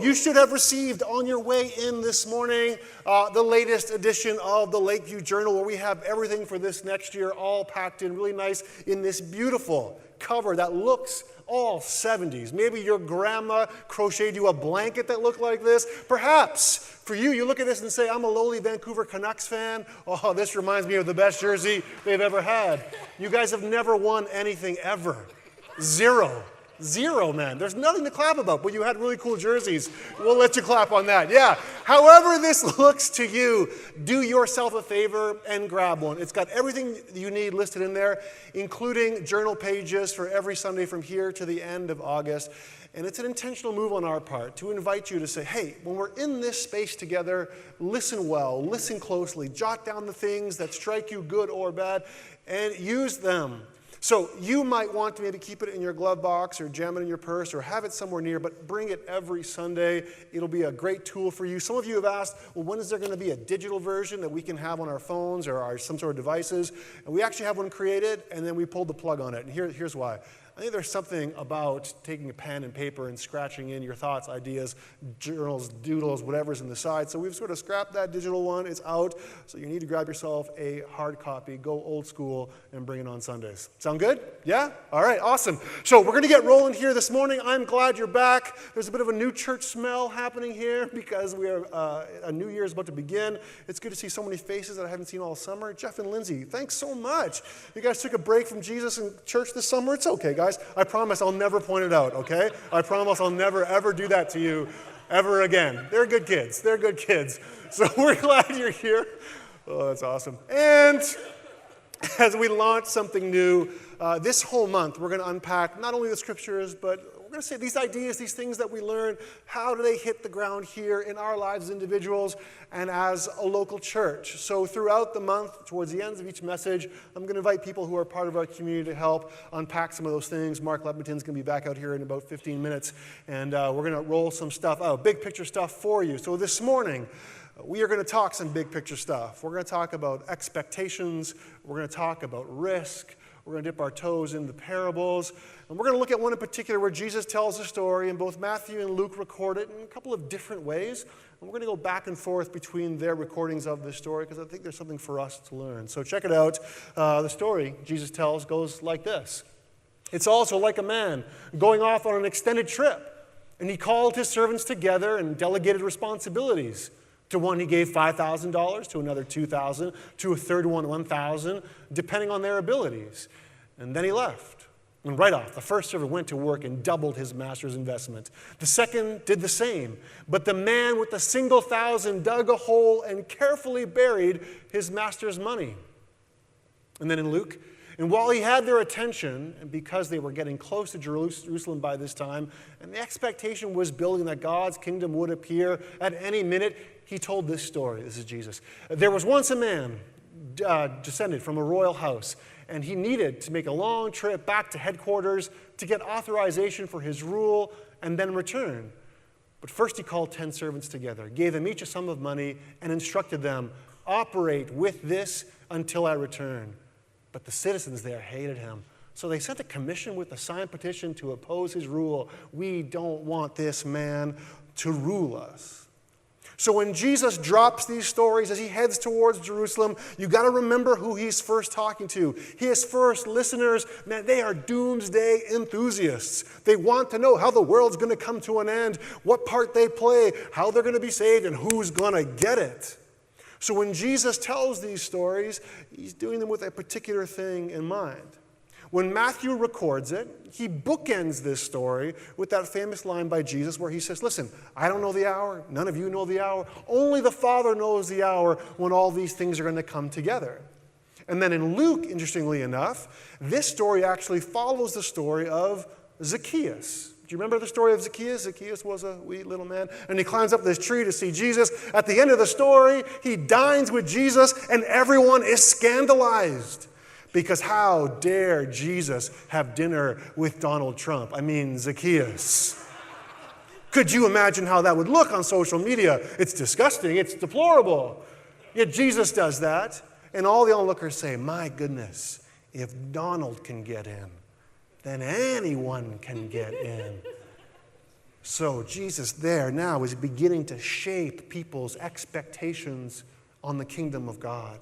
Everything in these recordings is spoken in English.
You should have received on your way in this morning the latest edition of the Lakeview Journal, where we have everything for this next year all packed in really nice in this beautiful cover that looks all 70s. Maybe your grandma crocheted you a blanket that looked like this. Perhaps for you, you look at this and say, I'm a lowly Vancouver Canucks fan. Oh, this reminds me of the best jersey they've ever had. You guys have never won anything ever. Zero, man. There's nothing to clap about, but you had really cool jerseys. We'll let you clap on that. Yeah. However this looks to you, do yourself a favor and grab one. It's got everything you need listed in there, including journal pages for every Sunday from here to the end of August. And it's an intentional move on our part to invite you to say, hey, when we're in this space together, listen well, listen closely, jot down the things that strike you good or bad, and use them. So you might want to maybe keep it in your glove box or jam it in your purse or have it somewhere near, but bring it every Sunday. It'll be a great tool for you. Some of you have asked, well, when is there going to be a digital version that we can have on our phones or some sort of devices? And we actually have one created, and then we pulled the plug on it. And here's why. I think there's something about taking a pen and paper and scratching in your thoughts, ideas, journals, doodles, whatever's in the side. So we've sort of scrapped that digital one. It's out. So you need to grab yourself a hard copy, go old school, and bring it on Sundays. Sound good? Yeah? All right, awesome. So we're going to get rolling here this morning. I'm glad you're back. There's a bit of a new church smell happening here because we are a new year is about to begin. It's good to see so many faces that I haven't seen all summer. Jeff and Lindsay, thanks so much. You guys took a break from Jesus in church this summer. It's okay, guys. I promise I'll never point it out, okay? I promise I'll never, ever do that to you ever again. They're good kids. They're good kids. So we're glad you're here. Oh, that's awesome. And as we launch something new, this whole month, we're going to unpack not only the scriptures, but we're going to say these ideas, these things that we learn, how do they hit the ground here in our lives as individuals and as a local church? So throughout the month, towards the ends of each message, I'm going to invite people who are part of our community to help unpack some of those things. Mark Lepington's going to be back out here in about 15 minutes, and we're going to roll some stuff out, big picture stuff for you. So this morning, we are going to talk some big picture stuff. We're going to talk about expectations. We're going to talk about risk. We're going to dip our toes in the parables. And we're going to look at one in particular where Jesus tells a story, and both Matthew and Luke record it in a couple of different ways. And we're going to go back and forth between their recordings of this story because I think there's something for us to learn. So check it out. The story Jesus tells goes like this. It's also like a man going off on an extended trip. And he called his servants together and delegated responsibilities. To one he gave $5,000, to another $2,000, to a third one $1,000, depending on their abilities. And then he left. And right off, the first servant went to work and doubled his master's investment. The second did the same. But the man with the single $1,000 dug a hole and carefully buried his master's money. And then in Luke, and while he had their attention, and because they were getting close to Jerusalem by this time, and the expectation was building that God's kingdom would appear at any minute, he told this story. This is Jesus. There was once a man descended from a royal house, and he needed to make a long trip back to headquarters to get authorization for his rule and then return. But first he called 10 servants together, gave them each a sum of money, and instructed them, operate with this until I return. But the citizens there hated him. So they sent a commission with a signed petition to oppose his rule. We don't want this man to rule us. So when Jesus drops these stories as he heads towards Jerusalem, you got to remember who he's first talking to. His first listeners, man, they are doomsday enthusiasts. They want to know how the world's going to come to an end, what part they play, how they're going to be saved, and who's going to get it. So when Jesus tells these stories, he's doing them with a particular thing in mind. When Matthew records it, he bookends this story with that famous line by Jesus where he says, listen, I don't know the hour, none of you know the hour, only the Father knows the hour when all these things are going to come together. And then in Luke, interestingly enough, this story actually follows the story of Zacchaeus. Do you remember the story of Zacchaeus? Zacchaeus was a wee little man, and he climbs up this tree to see Jesus. At the end of the story, he dines with Jesus, and everyone is scandalized. Because how dare Jesus have dinner with Donald Trump? I mean, Zacchaeus. Could you imagine how that would look on social media? It's disgusting. It's deplorable. Yet Jesus does that, and all the onlookers say, my goodness, if Donald can get in, then anyone can get in. So Jesus there now is beginning to shape people's expectations on the kingdom of God.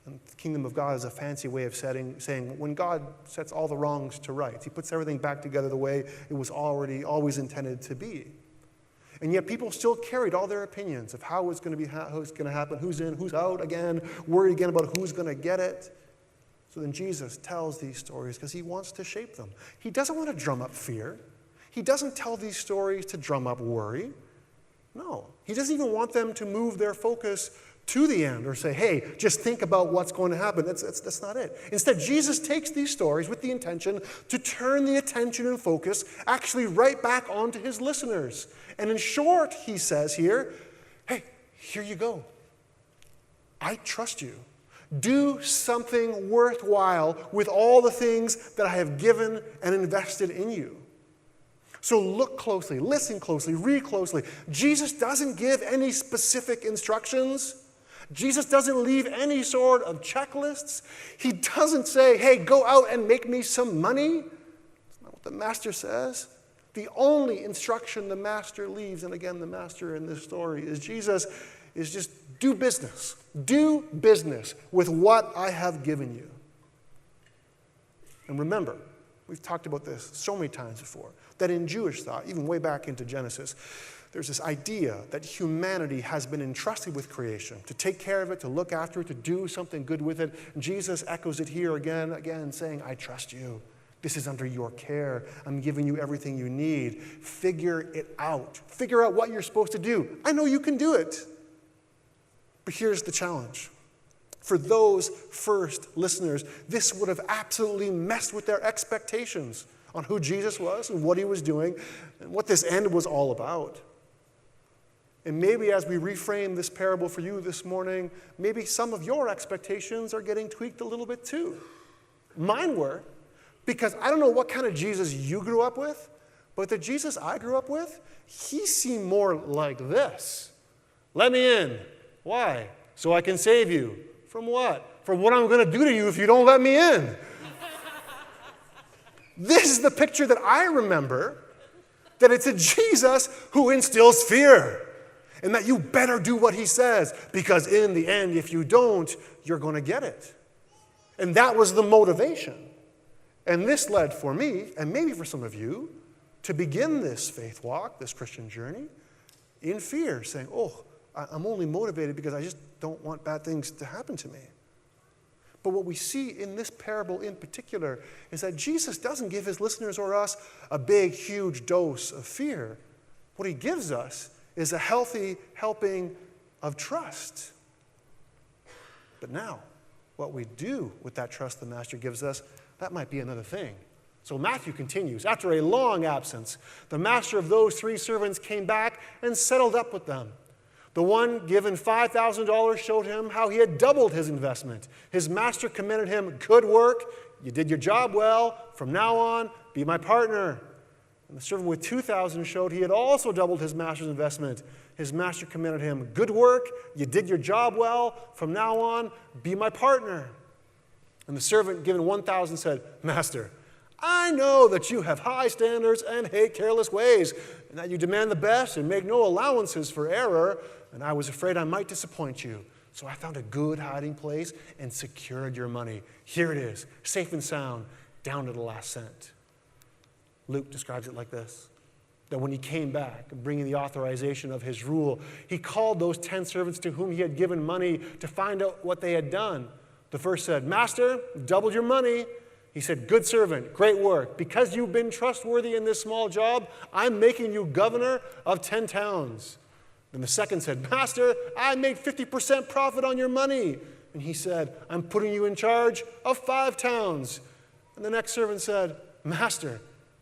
And the kingdom of God is a fancy way of saying when God sets all the wrongs to rights, he puts everything back together the way it was always intended to be. And yet people still carried all their opinions of how it's going to happen, who's in, who's out again, worried again about who's going to get it. So then Jesus tells these stories because he wants to shape them. He doesn't want to drum up fear. He doesn't tell these stories to drum up worry. No, he doesn't even want them to move their focus to the end or say, hey, just think about what's going to happen. That's not it. Instead, Jesus takes these stories with the intention to turn the attention and focus actually right back onto his listeners. And in short, he says here, hey, here you go. I trust you. Do something worthwhile with all the things that I have given and invested in you. So look closely, listen closely, read closely. Jesus doesn't give any specific instructions. Jesus doesn't leave any sort of checklists. He doesn't say, hey, go out and make me some money. That's not what the master says. The only instruction the master leaves, and again, the master in this story is Jesus, is just do business. Do business with what I have given you. And remember, we've talked about this so many times before, that in Jewish thought, even way back into Genesis, there's this idea that humanity has been entrusted with creation, to take care of it, to look after it, to do something good with it. And Jesus echoes it here again, saying, I trust you. This is under your care. I'm giving you everything you need. Figure it out. Figure out what you're supposed to do. I know you can do it. But here's the challenge. For those first listeners, this would have absolutely messed with their expectations on who Jesus was and what he was doing and what this end was all about. And maybe as we reframe this parable for you this morning, maybe some of your expectations are getting tweaked a little bit too. Mine were, because I don't know what kind of Jesus you grew up with, but the Jesus I grew up with, he seemed more like this. Let me in. Why? So I can save you. From what? From what I'm going to do to you if you don't let me in. This is the picture that I remember, that it's a Jesus who instills fear. And that you better do what he says, because in the end, if you don't, you're going to get it. And that was the motivation. And this led for me, and maybe for some of you, to begin this faith walk, this Christian journey, in fear, saying, I'm only motivated because I just don't want bad things to happen to me. But what we see in this parable in particular is that Jesus doesn't give his listeners or us a big, huge dose of fear. What he gives us is a healthy helping of trust. But now, what we do with that trust the master gives us, that might be another thing. So Matthew continues. After a long absence, the master of those 3 servants came back and settled up with them. The one given $5,000 showed him how he had doubled his investment. His master commended him, good work, you did your job well, from now on, be my partner. And the servant with 2,000 showed he had also doubled his master's investment. His master commended him, good work, you did your job well, from now on, be my partner. And the servant given 1,000 said, Master, I know that you have high standards and hate careless ways, and that you demand the best and make no allowances for error, and I was afraid I might disappoint you. So I found a good hiding place and secured your money. Here it is, safe and sound, down to the last cent. Luke describes it like this, that when he came back, bringing the authorization of his rule, he called those 10 servants to whom he had given money to find out what they had done. The first said, Master, doubled your money. He said, good servant, great work. Because you've been trustworthy in this small job, I'm making you governor of 10 towns. Then the second said, Master, I made 50% profit on your money. And he said, I'm putting you in charge of 5 towns. And the next servant said, Master,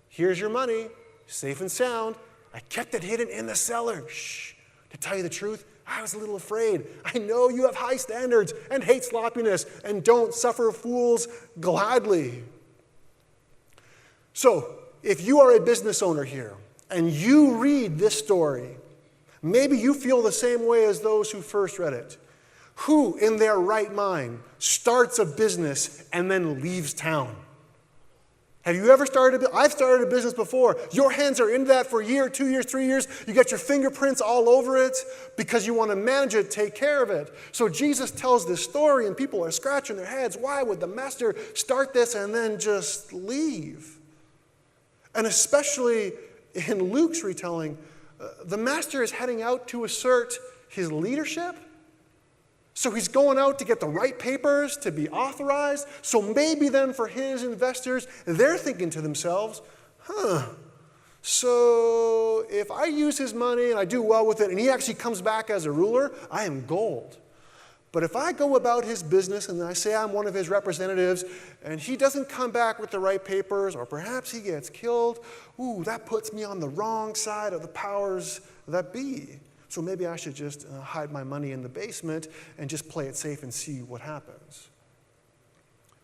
here's your money, safe and sound. I kept it hidden in the cellar. Shh. To tell you the truth, I was a little afraid. I know you have high standards and hate sloppiness and don't suffer fools gladly. So, if you are a business owner here and you read this story, maybe you feel the same way as those who first read it. Who in their right mind starts a business and then leaves town? Have you ever started I've started a business before. Your hands are into that for a year, 2 years, 3 years. You got your fingerprints all over it because you want to manage it, take care of it. So Jesus tells this story and people are scratching their heads. Why would the master start this and then just leave? And especially in Luke's retelling, the master is heading out to assert his leadership. So he's going out to get the right papers to be authorized. So maybe then for his investors, they're thinking to themselves, so if I use his money and I do well with it and he actually comes back as a ruler, I am gold. But if I go about his business and I say I'm one of his representatives and he doesn't come back with the right papers or perhaps he gets killed, that puts me on the wrong side of the powers that be. So maybe I should just hide my money in the basement and just play it safe and see what happens.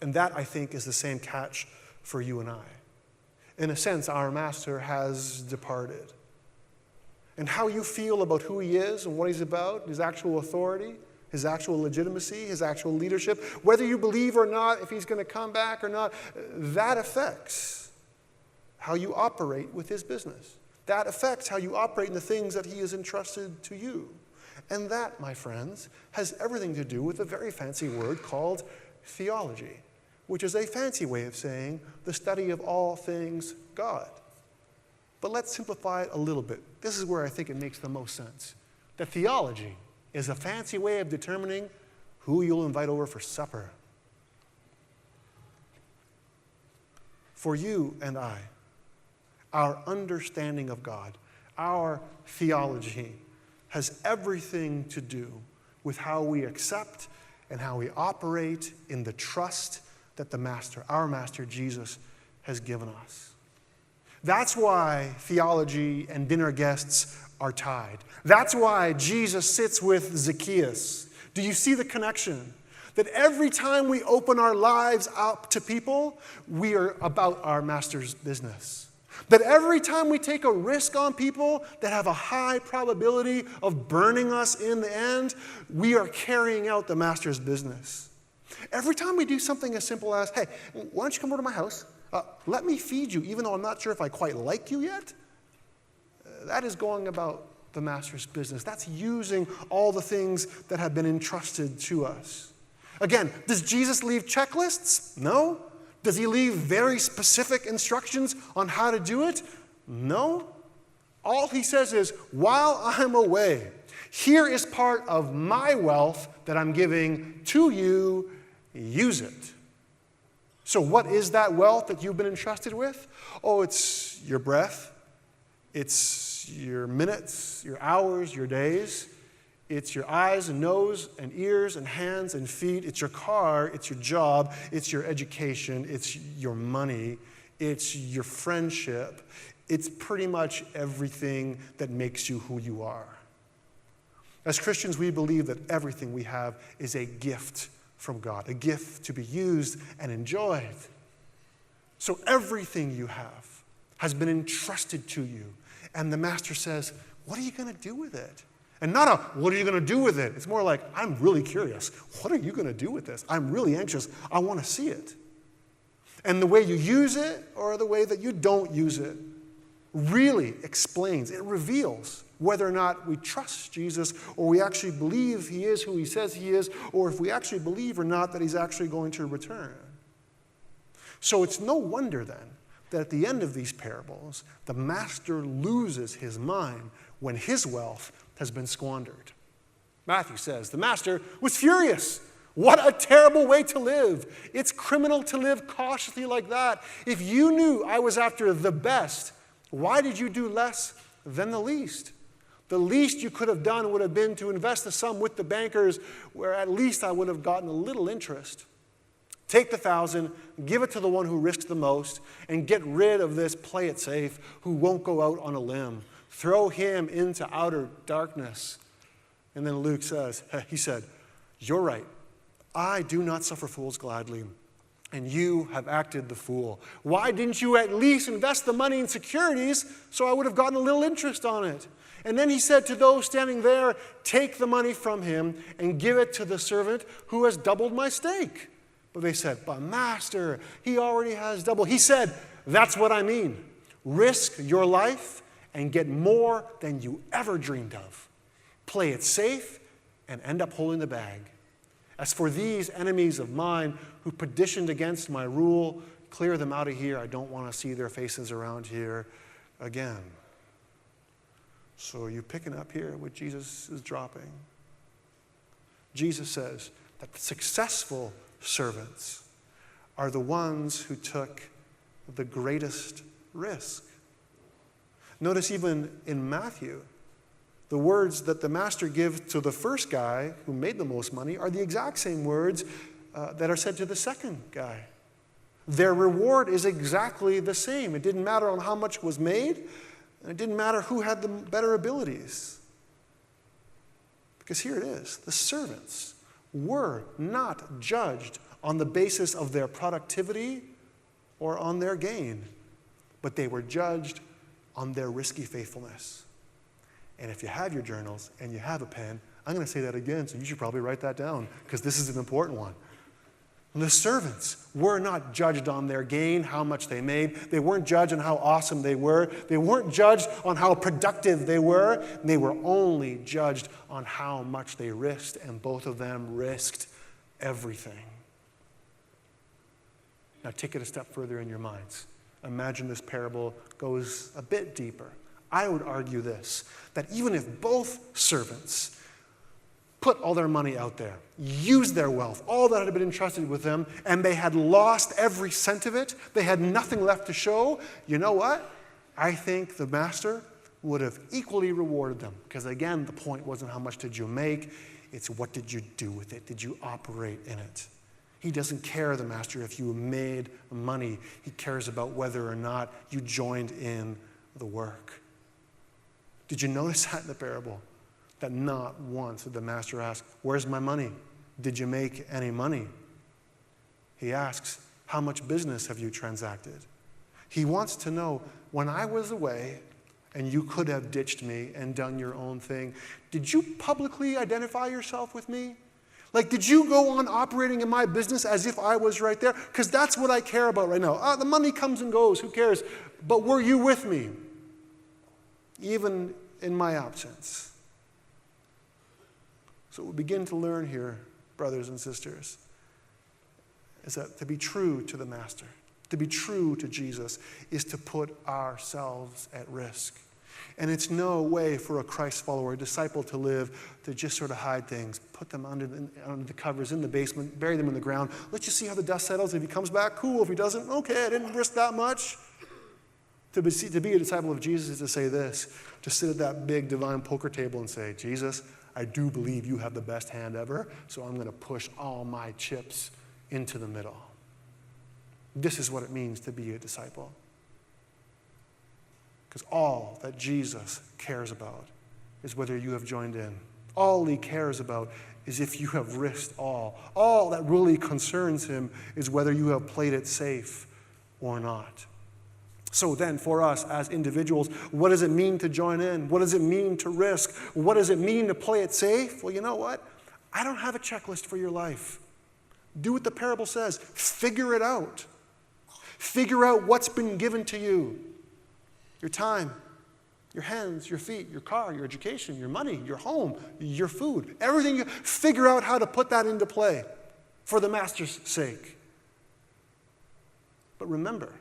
And that, I think, is the same catch for you and I. In a sense, our master has departed. And how you feel about who he is and what he's about, his actual authority, his actual legitimacy, his actual leadership, whether you believe or not, if he's going to come back or not, that affects how you operate with his business. That affects how you operate in the things that he has entrusted to you. And that, my friends, has everything to do with a very fancy word called theology, which is a fancy way of saying the study of all things God. But let's simplify it a little bit. This is where I think it makes the most sense. That theology is a fancy way of determining who you'll invite over for supper. For you and I, our understanding of God, our theology, has everything to do with how we accept and how we operate in the trust that the Master, our Master Jesus, has given us. That's why theology and dinner guests are tied. That's why Jesus sits with Zacchaeus. Do you see the connection? That every time we open our lives up to people, we are about our Master's business. That every time we take a risk on people that have a high probability of burning us in the end, we are carrying out the Master's business. Every time we do something as simple as, hey, why don't you come over to my house? Let me feed you, even though I'm not sure if I quite like you yet. That is going about the Master's business. That's using all the things that have been entrusted to us. Again, does Jesus leave checklists? No. Does he leave very specific instructions on how to do it? No. All he says is, while I'm away, here is part of my wealth that I'm giving to you. Use it. So what is that wealth that you've been entrusted with? Oh, it's your breath. It's your minutes, your hours, your days. It's your eyes and nose and ears and hands and feet. It's your car. It's your job. It's your education. It's your money. It's your friendship. It's pretty much everything that makes you who you are. As Christians, we believe that everything we have is a gift from God, a gift to be used and enjoyed. So everything you have has been entrusted to you. And the Master says, what are you going to do with it? And not a, what are you going to do with it? It's more like, I'm really curious. What are you going to do with this? I'm really anxious. I want to see it. And the way you use it or the way that you don't use it really explains, it reveals whether or not we trust Jesus or we actually believe he is who he says he is, or if we actually believe or not that he's actually going to return. So it's no wonder then that at the end of these parables, the Master loses his mind when his wealth has been squandered. Matthew says, the Master was furious. What a terrible way to live. It's criminal to live cautiously like that. If you knew I was after the best, why did you do less than the least? The least you could have done would have been to invest the sum with the bankers, where at least I would have gotten a little interest. Take the 1,000, give it to the one who risks the most, and get rid of this play it safe who won't go out on a limb. Throw him into outer darkness. And then Luke says, he said, you're right. I do not suffer fools gladly, and you have acted the fool. Why didn't you at least invest the money in securities so I would have gotten a little interest on it? And then he said to those standing there, take the money from him and give it to the servant who has doubled my stake. But they said, but Master, he already has double. He said, that's what I mean. Risk your life and get more than you ever dreamed of. Play it safe and end up holding the bag. As for these enemies of mine who petitioned against my rule, clear them out of here. I don't want to see their faces around here again. So are you picking up here what Jesus is dropping? Jesus says that the successful servants are the ones who took the greatest risk. Notice even in Matthew, the words that the master gives to the first guy who made the most money are the exact same words that are said to the second guy. Their reward is exactly the same. It didn't matter on how much was made, and it didn't matter who had the better abilities. Because here it is, the servants were not judged on the basis of their productivity or on their gain, but they were judged on their risky faithfulness. And if you have your journals and you have a pen, I'm going to say that again, so you should probably write that down, because this is an important one. The servants were not judged on their gain, how much they made. They weren't judged on how awesome they were. They weren't judged on how productive they were. They were only judged on how much they risked, and both of them risked everything. Now take it a step further in your minds. Imagine this parable goes a bit deeper. I would argue this, that even if both servants put all their money out there, used their wealth, all that had been entrusted with them, and they had lost every cent of it, they had nothing left to show, you know what? I think the master would have equally rewarded them. Because again, the point wasn't how much did you make, it's what did you do with it? Did you operate in it? He doesn't care, the master, if you made money. He cares about whether or not you joined in the work. Did you notice that in the parable? That not once did the master ask, where's my money? Did you make any money? He asks, how much business have you transacted? He wants to know, when I was away and you could have ditched me and done your own thing, did you publicly identify yourself with me? Like, did you go on operating in my business as if I was right there? Because that's what I care about right now. The money comes and goes, who cares? But were you with me? Even in my absence. So what we begin to learn here, brothers and sisters, is that to be true to the Master, to be true to Jesus, is to put ourselves at risk. And it's no way for a Christ follower, a disciple, to live to just sort of hide things, put them under the covers in the basement, bury them in the ground. Let's just see how the dust settles. If he comes back, cool. If he doesn't, okay, I didn't risk that much. To be a disciple of Jesus is to say this, to sit at that big divine poker table and say, Jesus, I do believe you have the best hand ever, so I'm going to push all my chips into the middle. This is what it means to be a disciple. Because all that Jesus cares about is whether you have joined in. All he cares about is if you have risked all. All that really concerns him is whether you have played it safe or not. So then, for us as individuals, what does it mean to join in? What does it mean to risk? What does it mean to play it safe? Well, you know what? I don't have a checklist for your life. Do what the parable says. Figure it out. Figure out what's been given to you. Your time, your hands, your feet, your car, your education, your money, your home, your food. Everything. Figure out how to put that into play for the Master's sake. But remember,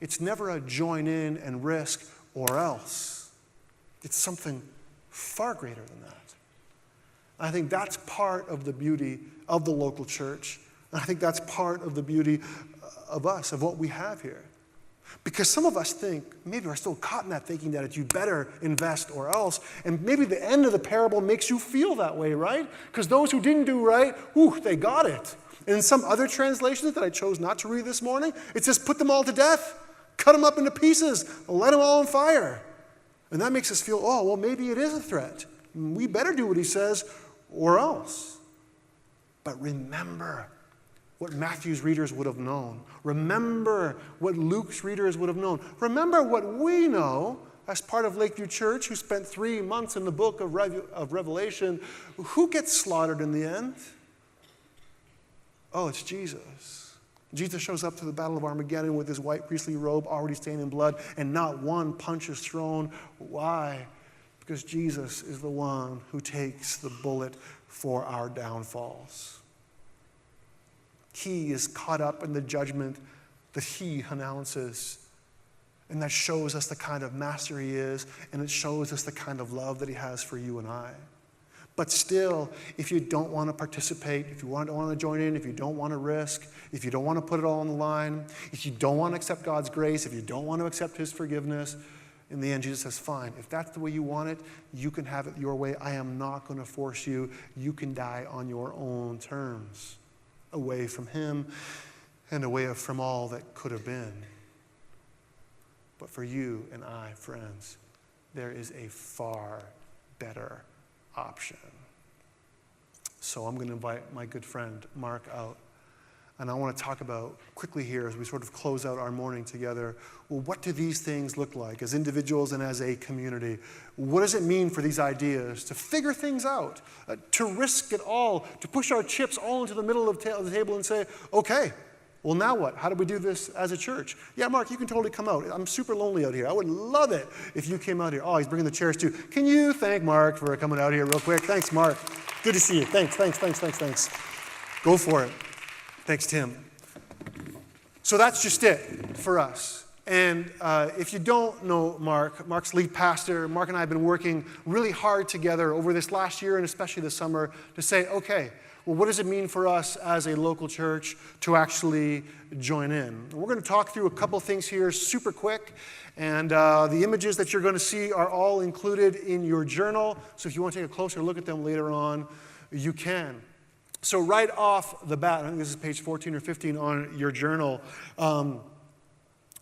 it's never a join in and risk or else. It's something far greater than that. I think that's part of the beauty of the local church. And I think that's part of the beauty of us, of what we have here. Because some of us think, maybe we're still caught in that thinking that you better invest or else. And maybe the end of the parable makes you feel that way, right? Because those who didn't do right, they got it. And in some other translations that I chose not to read this morning, it says put them all to death. Cut them up into pieces, let them all on fire. And that makes us feel, maybe it is a threat. We better do what he says or else. But remember what Matthew's readers would have known. Remember what Luke's readers would have known. Remember what we know as part of Lakeview Church, who spent 3 months in the book of Revelation. Who gets slaughtered in the end? Oh, it's Jesus. Jesus shows up to the Battle of Armageddon with his white priestly robe already stained in blood, and not one punch is thrown. Why? Because Jesus is the one who takes the bullet for our downfalls. He is caught up in the judgment that he announces. And that shows us the kind of master he is, and it shows us the kind of love that he has for you and I. But still, if you don't want to participate, if you don't want to join in, if you don't want to risk, if you don't want to put it all on the line, if you don't want to accept God's grace, if you don't want to accept his forgiveness, in the end, Jesus says, fine. If that's the way you want it, you can have it your way. I am not going to force you. You can die on your own terms, away from him and away from all that could have been. But for you and I, friends, there is a far better option. So I'm going to invite my good friend Mark out. And I want to talk about quickly here as we sort of close out our morning together, well, what do these things look like as individuals and as a community? What does it mean for these ideas to figure things out, to risk it all, to push our chips all into the middle of the table and say, okay, well, now what? How do we do this as a church? Yeah, Mark, you can totally come out. I'm super lonely out here. I would love it if you came out here. Oh, he's bringing the chairs too. Can you thank Mark for coming out here real quick? Thanks, Mark. Good to see you. Thanks. Go for it. Thanks, Tim. So that's just it for us. And if you don't know Mark, Mark's lead pastor. Mark and I have been working really hard together over this last year and especially this summer to say, okay, well, what does it mean for us as a local church to actually join in? And we're going to talk through a couple things here super quick. And the images that you're going to see are all included in your journal. So if you want to take a closer look at them later on, you can. So right off the bat, I think this is page 14 or 15 on your journal,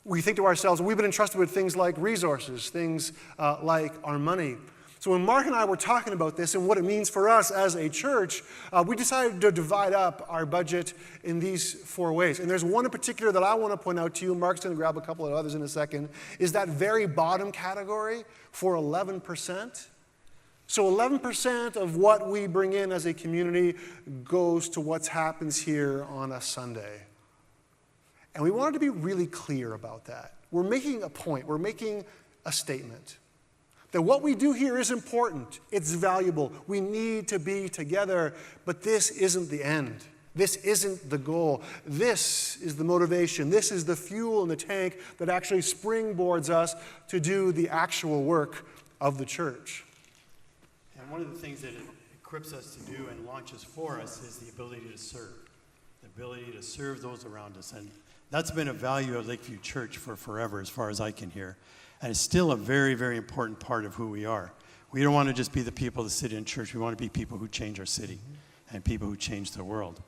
we think to ourselves, we've been entrusted with things like resources, things like our money. So when Mark and I were talking about this and what it means for us as a church, we decided to divide up our budget in these 4 ways. And there's one in particular that I want to point out to you. Mark's going to grab a couple of others in a second, is that very bottom category for 11%. So 11% of what we bring in as a community goes to what happens here on a Sunday. And we wanted to be really clear about that. We're making a point. We're making a statement. That what we do here is important. It's valuable. We need to be together. But this isn't the end. This isn't the goal. This is the motivation. This is the fuel in the tank that actually springboards us to do the actual work of the church. And one of the things that it equips us to do and launches for us is the ability to serve. The ability to serve those around us. And that's been a value of Lakeview Church for forever, as far as I can hear. And it's still a very, very important part of who we are. We don't want to just be the people that sit in church. We want to be people who change our city and people who change the world.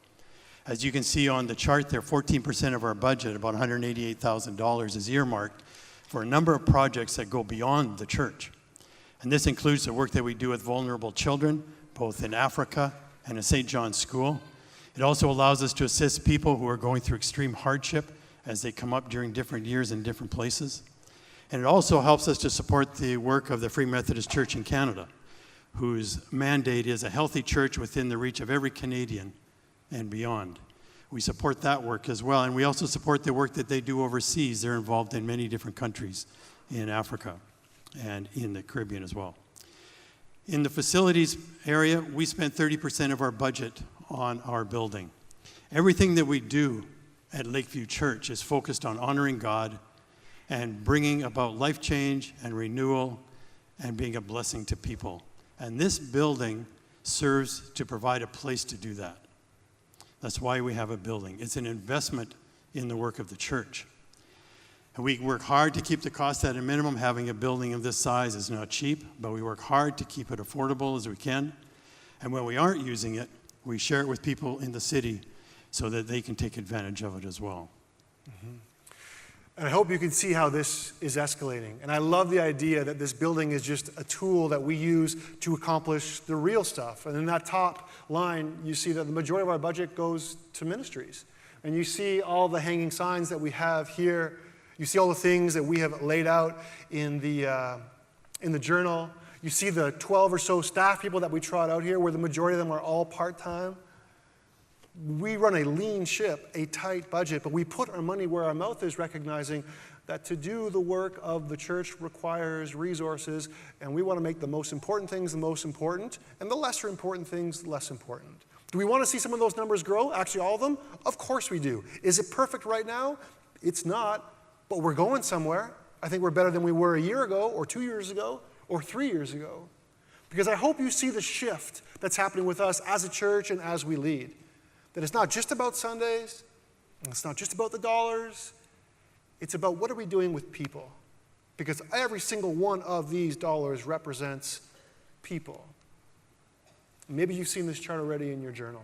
As you can see on the chart there, 14% of our budget, about $188,000, is earmarked for a number of projects that go beyond the church. And this includes the work that we do with vulnerable children, both in Africa and in St. John's School. It also allows us to assist people who are going through extreme hardship as they come up during different years in different places. And it also helps us to support the work of the Free Methodist Church in Canada, whose mandate is a healthy church within the reach of every Canadian and beyond. We support that work as well, and we also support the work that they do overseas. They're involved in many different countries in Africa and in the Caribbean as well. In the facilities area, we spend 30% of our budget on our building. Everything that we do at Lakeview Church is focused on honoring God and bringing about life change and renewal and being a blessing to people. And this building serves to provide a place to do that. That's why we have a building. It's an investment in the work of the church. And we work hard to keep the cost at a minimum. Having a building of this size is not cheap, but we work hard to keep it affordable as we can. And when we aren't using it, we share it with people in the city so that they can take advantage of it as well. Mm-hmm. And I hope you can see how this is escalating. And I love the idea that this building is just a tool that we use to accomplish the real stuff. And in that top line, you see that the majority of our budget goes to ministries. And you see all the hanging signs that we have here. You see all the things that we have laid out in the journal. You see the 12 or so staff people that we trot out here, where the majority of them are all part-time. We run a lean ship, a tight budget, but we put our money where our mouth is, recognizing that to do the work of the church requires resources, and we want to make the most important things the most important, and the lesser important things less important. Do we want to see some of those numbers grow? Actually, all of them? Of course we do. Is it perfect right now? It's not, but we're going somewhere. I think we're better than we were a year ago, or 2 years ago, or 3 years ago. Because I hope you see the shift that's happening with us as a church and as we lead. That it's not just about Sundays, and it's not just about the dollars. It's about what are we doing with people? Because every single one of these dollars represents people. Maybe you've seen this chart already in your journal.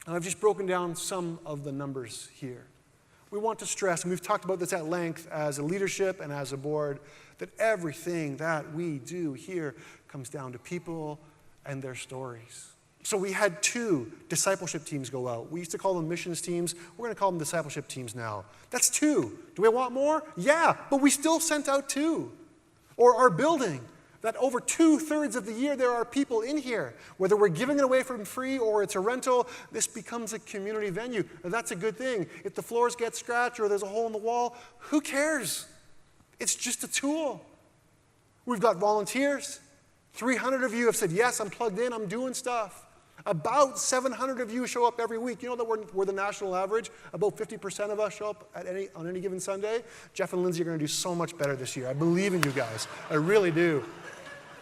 And I've just broken down some of the numbers here. We want to stress, and we've talked about this at length as a leadership and as a board, that everything that we do here comes down to people and their stories. So we had 2 discipleship teams go out. We used to call them missions teams. We're going to call them discipleship teams now. That's 2. Do we want more? Yeah, but we still sent out 2. Or our building, that over 2/3 of the year there are people in here. Whether we're giving it away for free or it's a rental, this becomes a community venue. Now, that's a good thing. If the floors get scratched or there's a hole in the wall, who cares? It's just a tool. We've got volunteers. 300 of you have said, yes, I'm plugged in, I'm doing stuff. About 700 of you show up every week. You know that we're the national average. About 50% of us show up on any given Sunday. Jeff and Lindsay are going to do so much better this year. I believe in you guys. I really do.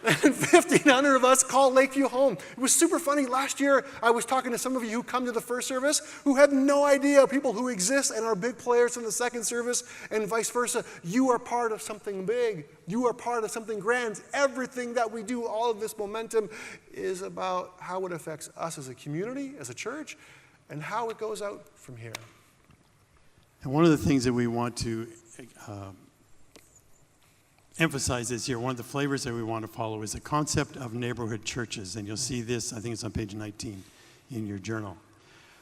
And 1,500 of us call Lakeview home. It was super funny. Last year, I was talking to some of you who come to the first service who had no idea, people who exist and are big players in the second service and vice versa. You are part of something big. You are part of something grand. Everything that we do, all of this momentum is about how it affects us as a community, as a church, and how it goes out from here. And one of the things that we want to emphasize this year, one of the flavors that we want to follow is the concept of neighborhood churches. And you'll see this, I think it's on page 19 in your journal.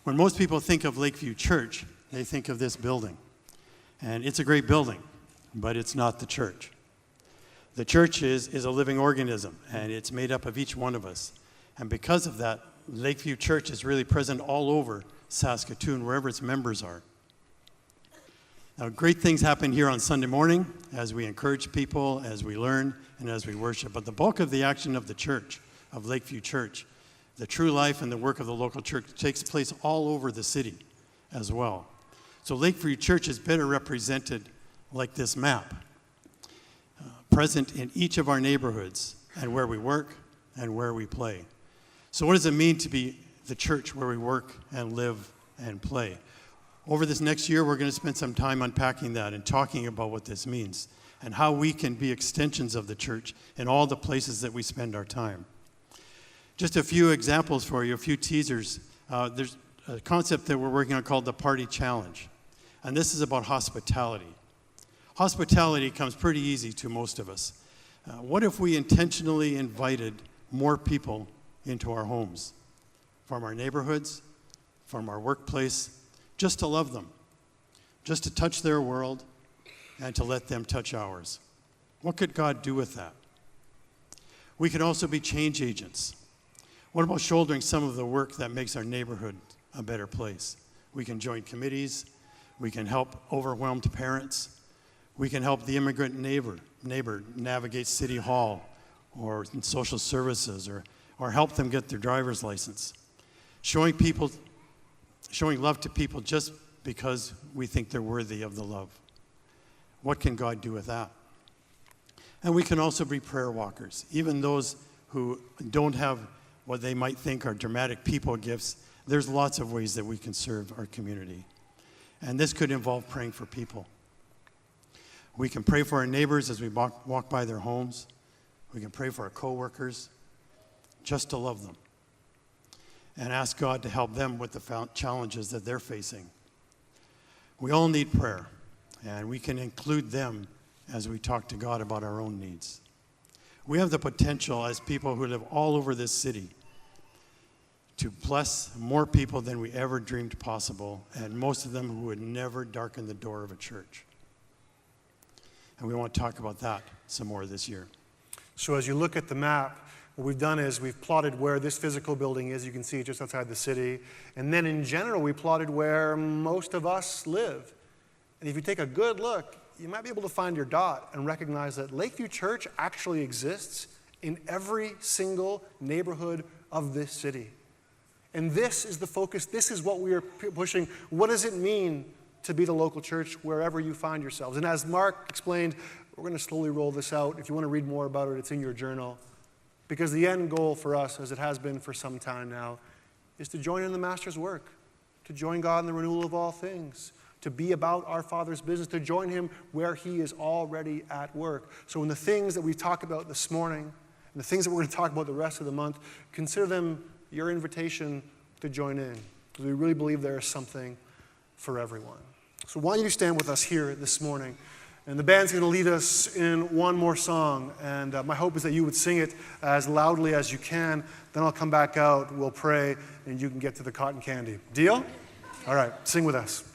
When most people think of Lakeview Church, they think of this building. And it's a great building, but it's not the church. The church is a living organism, and it's made up of each one of us. And because of that, Lakeview Church is really present all over Saskatoon, wherever its members are. Now, great things happen here on Sunday morning as we encourage people, as we learn, and as we worship. But the bulk of the action of the church, of Lakeview Church, the true life and the work of the local church takes place all over the city as well. So Lakeview Church is better represented like this map, present in each of our neighborhoods and where we work and where we play. So what does it mean to be the church where we work and live and play? Over this next year, we're going to spend some time unpacking that and talking about what this means and how we can be extensions of the church in all the places that we spend our time. Just a few examples for you, a few teasers. There's a concept that we're working on called the Party Challenge, and this is about hospitality. Hospitality comes pretty easy to most of us. What if we intentionally invited more people into our homes, from our neighborhoods, from our workplace, just to love them, just to touch their world, and to let them touch ours? What could God do with that? We can also be change agents. What about shouldering some of the work that makes our neighborhood a better place? We can join committees. We can help overwhelmed parents. We can help the immigrant neighbor navigate City Hall or in social services, or help them get their driver's license. Showing love to people just because we think they're worthy of the love. What can God do with that? And we can also be prayer walkers. Even those who don't have what they might think are dramatic people gifts, there's lots of ways that we can serve our community. And this could involve praying for people. We can pray for our neighbors as we walk by their homes. We can pray for our coworkers, just to love them, and ask God to help them with the challenges that they're facing. We all need prayer, and we can include them as we talk to God about our own needs. We have the potential as people who live all over this city to bless more people than we ever dreamed possible, and most of them who would never darken the door of a church. And we want to talk about that some more this year. So as you look at the map, What we've done is we've plotted where this physical building is. You can see it just outside the city. And then in general, we plotted where most of us live. And if you take a good look, you might be able to find your dot and recognize that Lakeview Church actually exists in every single neighborhood of this city. And this is the focus. This is what we are pushing. What does it mean to be the local church wherever you find yourselves? And as Mark explained, we're going to slowly roll this out. If you want to read more about it, it's in your journal. Because the end goal for us, as it has been for some time now, is to join in the Master's work, to join God in the renewal of all things, to be about our Father's business, to join him where he is already at work. So in the things that we talk about this morning, and the things that we're going to talk about the rest of the month, consider them your invitation to join in, because we really believe there is something for everyone. So why don't you stand with us here this morning? And the band's going to lead us in one more song, and my hope is that you would sing it as loudly as you can. Then I'll come back out, we'll pray, and you can get to the cotton candy. Deal? All right, sing with us.